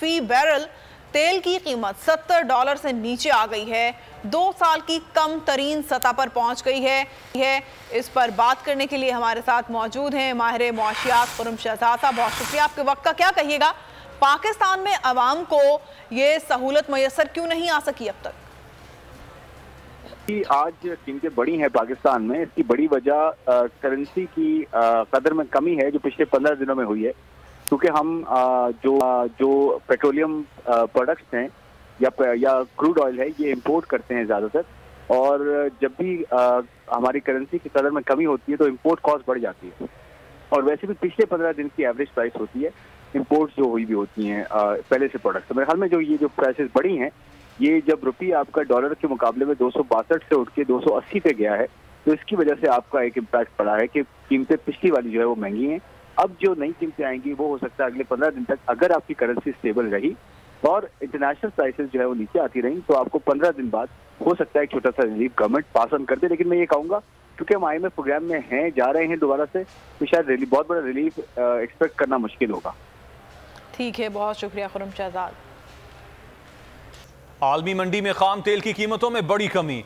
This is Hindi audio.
फी बैरल तेल की कीमत $70 से नीचे आ गई है। 2 साल की कम तरीन सतह पर पहुंच गई है। इस पर बात करने के लिए हमारे साथ मौजूद हैं माहिर मुआशियात खुर्रम शहजाद साहब। बहुत शुक्रिया। आपके वक्त का क्या कहिएगा, पाकिस्तान में अवाम को ये सहूलत मैसर क्यों नहीं आ सकी अब तक? आज कीमतें बढ़ी हैं पाकिस्तान में। इसकी बड़ी वजह करेंसी की कदर में कमी है जो पिछले 15 दिनों में हुई है, क्योंकि हम जो पेट्रोलियम प्रोडक्ट्स हैं या क्रूड ऑयल है ये इंपोर्ट करते हैं ज़्यादातर, और जब भी हमारी करेंसी की कदर में कमी होती है तो इंपोर्ट कॉस्ट बढ़ जाती है। और वैसे भी पिछले 15 दिन की एवरेज प्राइस होती है इंपोर्ट्स जो हुई भी होती हैं पहले से प्रोडक्ट्स। तो मेरे ख्याल में ये जो प्राइसेस बढ़ी हैं, ये जब रुपया आपका डॉलर के मुकाबले में 262 से उठ के 280 पे गया है, तो इसकी वजह से आपका एक इम्पैक्ट पड़ा है कि कीमतें पिछली वाली जो है वो महंगी हैं। अब जो नई कीमतें आएंगी वो हो सकता है अगले 15 दिन तक, अगर आपकी करेंसी स्टेबल रही और इंटरनेशनल प्राइसेस जो है वो नीचे आती रही, तो आपको 15 दिन बाद हो सकता है एक छोटा सा रिलीफ गवर्नमेंट पास ऑन कर दे। लेकिन मैं ये कहूँगा क्योंकि हम IMF प्रोग्राम में हैं, जा रहे हैं दोबारा से, तो शायद बहुत बड़ा रिलीफ एक्सपेक्ट करना मुश्किल होगा। ठीक है, बहुत शुक्रिया खुर्रम शहजाद। आलमी मंडी में खाम तेल की कीमतों में बड़ी कमी।